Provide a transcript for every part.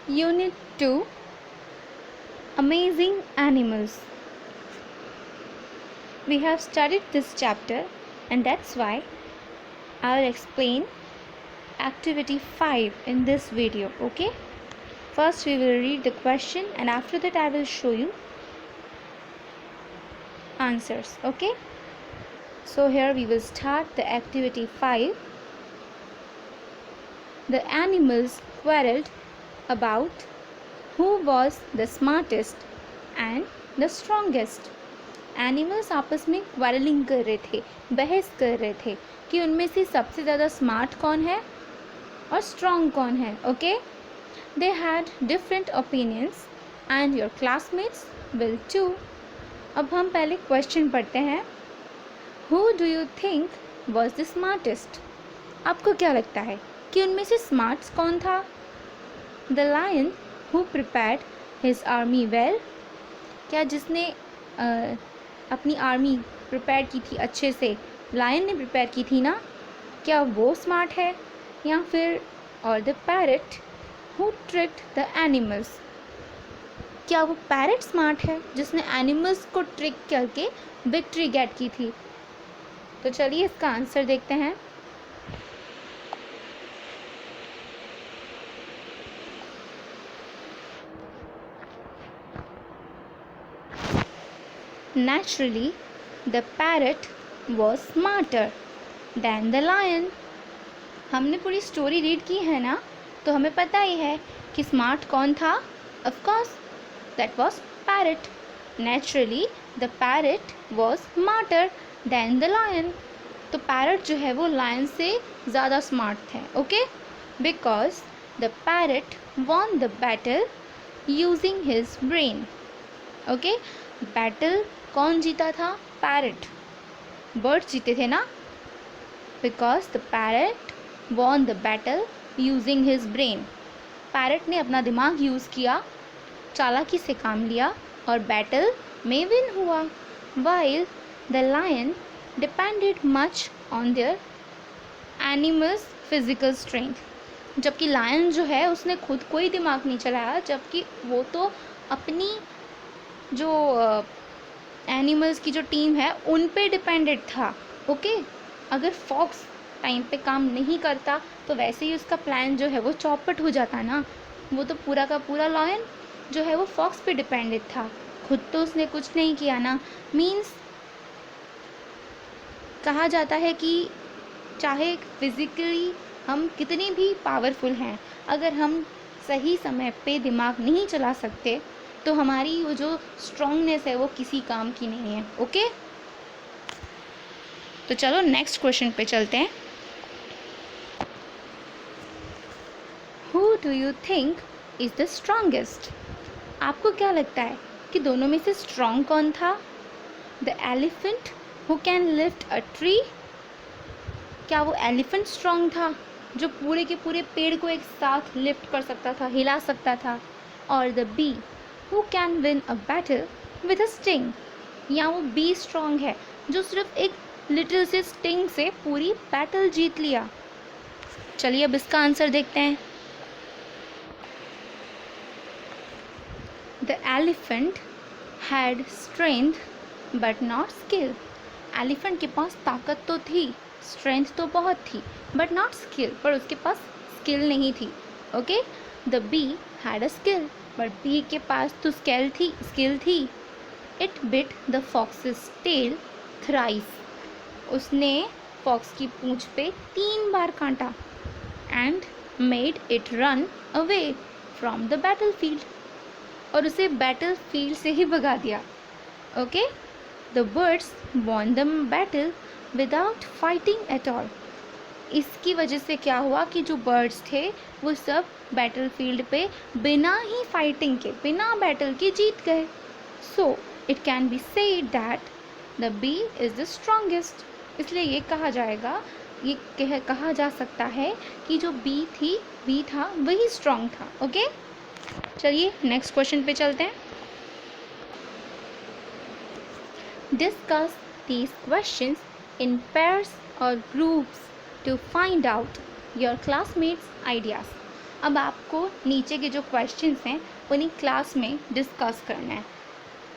Unit 2, Amazing Animals. We have studied this chapter and that's why I'll explain activity 5 in this video. Okay, first we will read the question and after that I will show you answers. Okay, so here we will start the activity 5. The animals quarreled about who was the smartest and the strongest. Animals आपस में quarrelling कर रहे थे, बहस कर रहे थे कि उनमें से सबसे ज़्यादा स्मार्ट कौन है और स्ट्रॉन्ग कौन है. Okay, they had different opinions and your classmates will too. अब हम पहले क्वेश्चन पढ़ते हैं. Who do you think was the smartest? आपको क्या लगता है कि उनमें से स्मार्ट कौन था? The lion who prepared his army well. क्या जिसने अपनी आर्मी प्रिपेयर की थी अच्छे से, लायन ने प्रिपेयर की थी ना, क्या वो स्मार्ट है? या फिर और the parrot who tricked the animals. क्या वो पैरट स्मार्ट है जिसने एनिमल्स को ट्रिक करके विक्ट्री गेट की थी? तो चलिए इसका आंसर देखते हैं. Naturally, the parrot was smarter than the lion. हमने पूरी स्टोरी रीड की है ना, तो हमें पता ही है कि स्मार्ट कौन था. Of course, that was parrot. Naturally, the parrot was smarter than the lion. तो parrot जो है वो lion से ज़्यादा स्मार्ट थे. Okay, because the parrot won the battle using his brain. Okay, battle कौन जीता था? पैरट. बर्ड्स जीते थे ना. Because the parrot von the battle using his brain. Parrot ने अपना दिमाग यूज़ किया, चालाकी से काम लिया और बैटल में विन हुआ. While the lion depended much on their animals physical strength. जबकि लायन जो है उसने खुद कोई दिमाग नहीं चलाया, जबकि वो तो अपनी जो एनिमल्स की जो टीम है उन पे डिपेंडेड था. ओके, अगर फॉक्स टाइम पे काम नहीं करता तो वैसे ही उसका प्लान जो है वो चौपट हो जाता ना. वो तो पूरा का पूरा लायन जो है वो फॉक्स पे डिपेंडेड था, खुद तो उसने कुछ नहीं किया ना. मीन्स कहा जाता है कि चाहे फिज़िकली हम कितने भी पावरफुल हैं, अगर हम सही समय पे दिमाग नहीं चला सकते तो हमारी वो जो स्ट्रॉन्गनेस है वो किसी काम की नहीं है. ओके, तो चलो नेक्स्ट क्वेश्चन पे चलते हैं. Who do you think is the strongest? आपको क्या लगता है कि दोनों में से स्ट्रॉन्ग कौन था? The elephant who can lift a tree. क्या वो एलिफेंट स्ट्रॉन्ग था जो पूरे के पूरे पेड़ को एक साथ लिफ्ट कर सकता था, हिला सकता था? और the bee who can win a battle with a sting. या वो बी स्ट्रॉन्ग है जो सिर्फ एक लिटिल से स्टिंग से पूरी बैटल जीत लिया? चलिए अब इसका आंसर देखते हैं. The elephant had strength but not skill. Elephant के पास ताकत तो थी, स्ट्रेंथ तो बहुत थी, बट नॉट स्किल, पर उसके पास स्किल नहीं थी. Okay, the bee had a skill, but bee के पास तो स्किल थी. It bit the foxes tail thrice. उसने फॉक्स की पूंछ पे 3 बार काटा. And made it run away from the battle field. और उसे बैटल फील्ड से ही भगा दिया. Okay, the birds won the battle without fighting at all. इसकी वजह से क्या हुआ कि जो बर्ड्स थे वो सब बैटल फील्ड पे बिना ही फाइटिंग के, बिना बैटल के जीत गए. So it can be said that the bee is the strongest. इसलिए ये कहा जाएगा, ये कहा जा सकता है कि जो बी था वही स्ट्रॉन्ग था. ओके, चलिए नेक्स्ट क्वेश्चन पे चलते हैं. Discuss these questions in pairs और groups to find out your classmates' ideas. अब आपको नीचे के जो क्वेश्चंस हैं उन्हीं क्लास में डिस्कस करना है,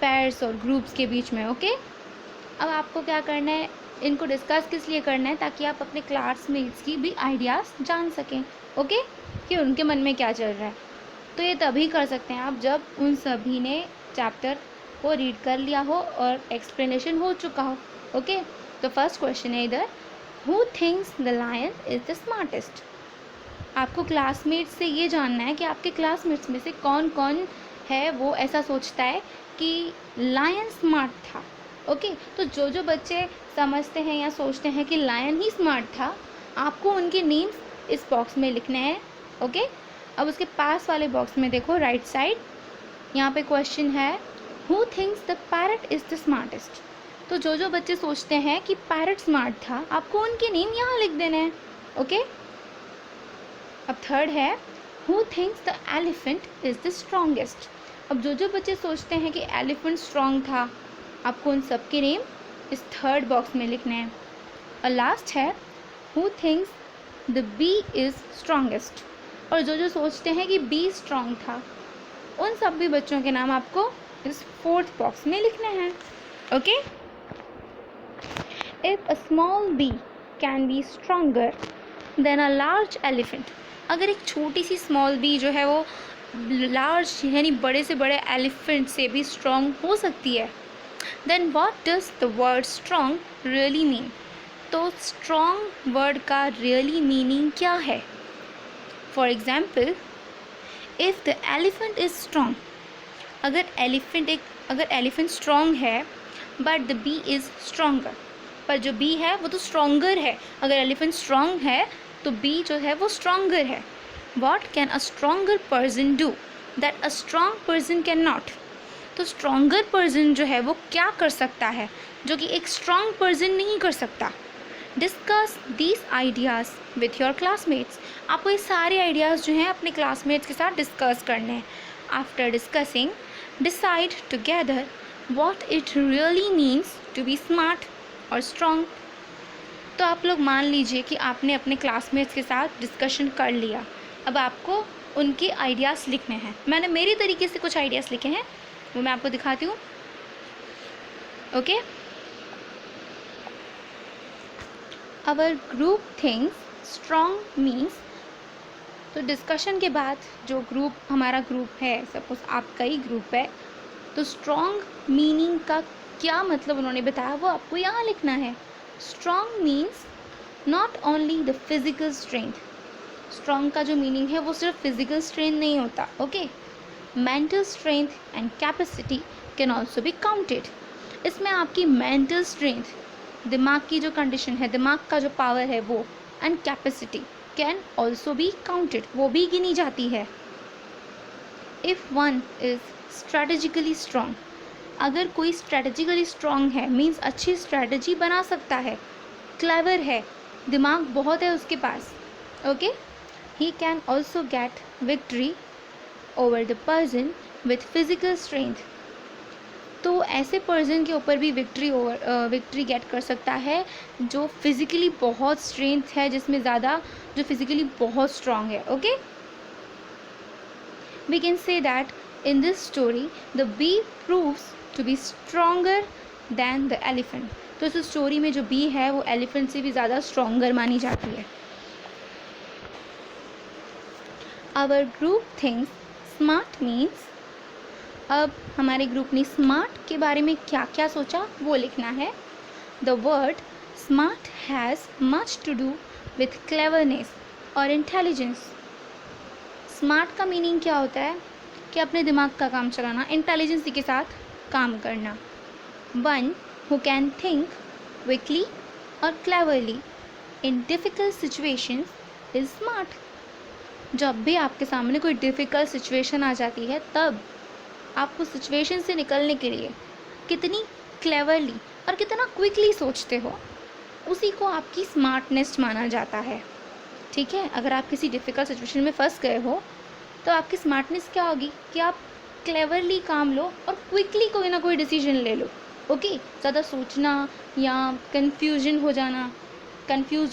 पेयर्स और ग्रुप्स के बीच में। ओके, अब आपको क्या करना है, इनको डिस्कस किस लिए करना है, ताकि आप अपने क्लासमेट्स की भी आइडियाज़ जान सकें। ओके, कि उनके मन में क्या चल रहा है। तो ये तभी कर सकते हैं आप जब उन सभी ने चैप्टर को रीड कर लिया हो और एक्सप्लेनेशन हो चुका हो। ओके, तो फर्स्ट क्वेश्चन है इधर, who thinks the lion is the smartest. आपको क्लासमेट्स से ये जानना है कि आपके क्लासमेट्स में से कौन कौन है वो ऐसा सोचता है कि लायन स्मार्ट था। ओके, तो जो बच्चे समझते हैं या सोचते हैं कि लायन ही स्मार्ट था, आपको उनके नेम्स इस बॉक्स में लिखने हैं। ओके, अब उसके पास वाले बॉक्स में देखो राइट साइड, यहाँ पे क्वेश्चन है, who thinks the parrot is the smartest. तो जो बच्चे सोचते हैं कि पैरट स्मार्ट था, आपको उनके नेम यहाँ लिख देने हैं। ओके, अब थर्ड है, who thinks the elephant is the strongest. अब जो बच्चे सोचते हैं कि एलिफेंट स्ट्रॉन्ग था, आपको उन सब के नेम इस थर्ड बॉक्स में लिखने हैं। और लास्ट है, who thinks the bee is strongest. और जो सोचते हैं कि बी स्ट्रॉन्ग था, उन सभी बच्चों के नाम आपको इस फोर्थ बॉक्स में लिखने हैं। Okay, if a small bee can be stronger than a large elephant. अगर एक छोटी सी स्मॉल बी जो है वो लार्ज यानी बड़े से बड़े एलिफेंट से भी स्ट्रॉन्ग हो सकती है, then what does the word strong really mean. तो स्ट्रॉन्ग वर्ड का रियली मीनिंग क्या है। For example, if the elephant is strong, अगर एलिफेंट स्ट्रॉन्ग है but the bee is stronger, पर जो बी है वो तो स्ट्रॉन्गर है। अगर एलिफेंट स्ट्रॉन्ग है तो बी जो है वो स्ट्रॉन्गर है। What can a stronger person do that a strong person can not. तो स्ट्रॉन्गर पर्सन जो है वो क्या कर सकता है जो कि एक स्ट्रॉन्ग पर्सन नहीं कर सकता। Discuss these ideas with your classmates. आपको ये सारे आइडियाज़ जो हैं अपने क्लासमेट्स के साथ डिस्कस करने हैं। After discussing, decide together what it really means to be smart और स्ट्रॉन्ग। तो आप लोग मान लीजिए कि आपने अपने क्लासमेट्स के साथ डिस्कशन कर लिया, अब आपको उनके आइडियाज़ लिखने हैं। मैंने मेरी तरीके से कुछ आइडियाज़ लिखे हैं, वो मैं आपको दिखाती हूँ। Okay, our group thinks strong means. तो डिस्कशन के बाद जो ग्रुप हमारा ग्रुप है, सपोज आपका ही ग्रुप है, तो स्ट्रॉन्ग मीनिंग का क्या मतलब उन्होंने बताया वो आपको यहाँ लिखना है। Strong means not only the physical strength. Strong का जो मीनिंग है वो सिर्फ फिजिकल स्ट्रेंथ नहीं होता। Okay, mental strength and capacity can also be counted. इसमें आपकी मेंटल स्ट्रेंथ, दिमाग की जो कंडीशन है, दिमाग का जो पावर है वो, and capacity can also be counted, वो भी गिनी जाती है। If one is strategically strong, अगर कोई स्ट्रेटेजिकली स्ट्रॉन्ग है मीन्स अच्छी स्ट्रेटजी बना सकता है, क्लेवर है, दिमाग बहुत है उसके पास। Okay, he can also get victory over the person with physical strength. तो ऐसे पर्सन के ऊपर भी विक्ट्री गेट कर सकता है जो फिज़िकली बहुत स्ट्रेंथ है, जिसमें ज़्यादा, जो फिज़िकली बहुत स्ट्रॉन्ग है। Okay, we can say that in this story the bee proves to be stronger than the elephant. तो इस स्टोरी में जो बी है वो एलिफेंट से भी ज़्यादा स्ट्रॉन्गर मानी जाती है। Our group thinks smart means, अब हमारे ग्रुप ने स्मार्ट के बारे में क्या क्या सोचा वो लिखना है। The word smart has much to do with cleverness और इंटेलिजेंस। स्मार्ट का मीनिंग क्या होता है कि अपने दिमाग का काम चलाना, इंटेलिजेंसी के साथ काम करना। One who can think quickly और cleverly in difficult situations is smart. जब भी आपके सामने कोई डिफ़िकल्ट सिचुएशन आ जाती है, तब आप उस सिचुएशन से निकलने के लिए कितनी क्लेवरली और कितना क्विकली सोचते हो, उसी को आपकी स्मार्टनेस माना जाता है। ठीक है, अगर आप किसी डिफ़िकल्ट सिचुएशन में फंस गए हो तो आपकी स्मार्टनेस क्या होगी कि आप क्लेवरली काम लो और क्विकली कोई ना कोई डिसीजन ले लो। ओके, ज़्यादा सोचना या कंफ्यूज हो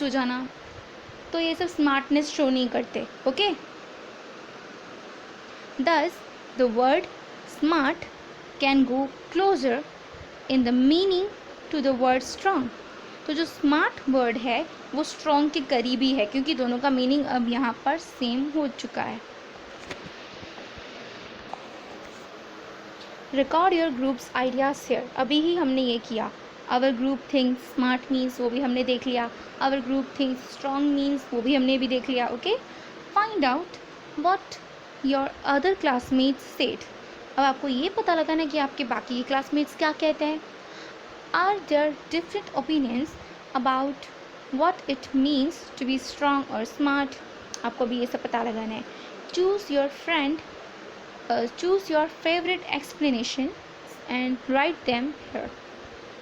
जाना, तो ये सब स्मार्टनेस शो नहीं करते। Okay, Thus, the word smart can go closer in the meaning to the word strong. तो जो स्मार्ट वर्ड है वो स्ट्रॉन्ग के करीबी है क्योंकि दोनों का मीनिंग अब यहाँ पर सेम हो चुका है. Record your groups ideas share. अभी ही हमने ये किया. Our group thinks smart means वो भी हमने देख लिया. Our group thinks strong means वो भी हमने भी देख लिया. Okay, find out what your other classmates said. अब आपको ये पता लगाना कि आपके बाकी क्लासमेट्स क्या कहते हैं. Are there different opinions about what it means to be strong और स्मार्ट. आपको भी ये सब पता लगाना है. Choose your favourite explanation and write them here.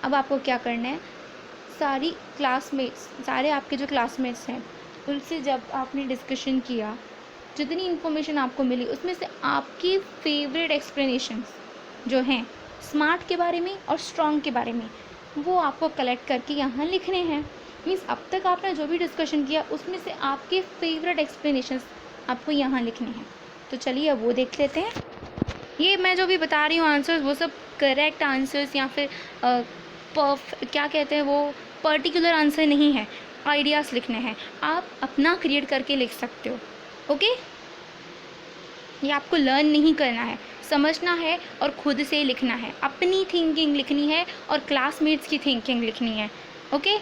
अब आपको क्या करना है, सारे आपके जो क्लासमेट्स हैं उनसे जब आपने डिस्कशन किया, जितनी इन्फॉर्मेशन आपको मिली उसमें से आपकी फेवरेट एक्सप्लेनेशंस जो हैं स्मार्ट के बारे में और स्ट्रॉन्ग के बारे में वो आपको कलेक्ट करके यहाँ लिखने हैं. मीन्स अब तक आपने जो भी डिस्कशन किया उसमें से आपके फेवरेट एक्सप्लेनेशंस आपको यहाँ लिखने हैं. तो चलिए अब वो देख लेते हैं. ये मैं जो भी बता रही हूँ आंसर्स वो सब करेक्ट आंसर्स या फिर क्या कहते हैं वो पर्टिकुलर आंसर नहीं है. आइडियाज़ लिखने हैं, आप अपना क्रिएट करके लिख सकते हो. ओके, ये आपको लर्न नहीं करना है, समझना है और खुद से लिखना है. अपनी थिंकिंग लिखनी है और क्लासमेट्स की थिंकिंग लिखनी है. Okay,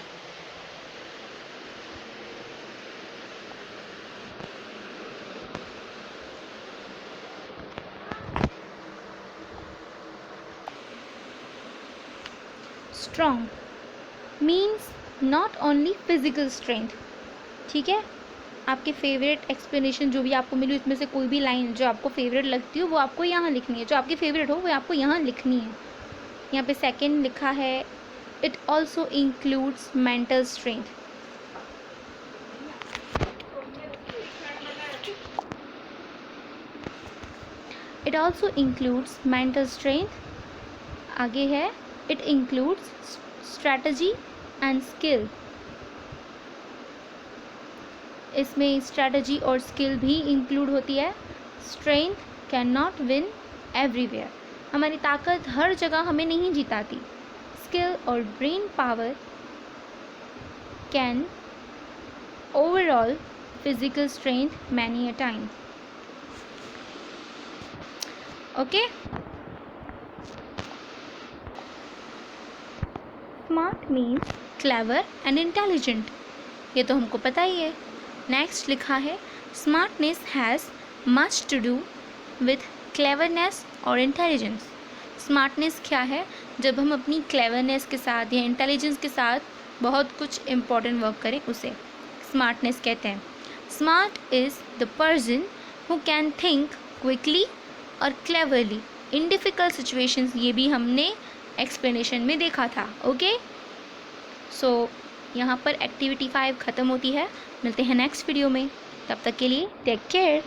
strong means not only physical strength. ठीक है, आपके फेवरेट एक्सप्लेनेशन जो भी आपको मिली उसमें से कोई भी लाइन जो आपको फेवरेट लगती हो वो आपको यहाँ लिखनी है. जो आपकी फेवरेट हो वो आपको यहाँ लिखनी है. यहाँ पे सेकंड लिखा है it also includes mental strength. It also includes mental strength. आगे है it includes strategy and skill. इसमें स्ट्रैटेजी और स्किल भी इंक्लूड होती है. Strength can not win everywhere. हमारी ताकत हर जगह हमें नहीं जिताती. स्किल और brain power can overall physical strength many a time. Okay, smart means clever and intelligent. ये तो हमको पता ही है. नेक्स्ट लिखा है smartness has much to do with cleverness और इंटेलिजेंस. स्मार्टनेस क्या है, जब हम अपनी क्लेवरनेस के साथ या इंटेलिजेंस के साथ बहुत कुछ इम्पॉर्टेंट वर्क करें उसे स्मार्टनेस कहते हैं. Smart is the person who can think quickly और क्लेवरली इन डिफ़िकल्ट सिचुएशंस. ये भी हमने एक्सप्लेनेशन में देखा था. ओके, सो यहाँ पर एक्टिविटी 5 ख़त्म होती है. मिलते हैं नेक्स्ट वीडियो में. तब तक के लिए टेक केयर.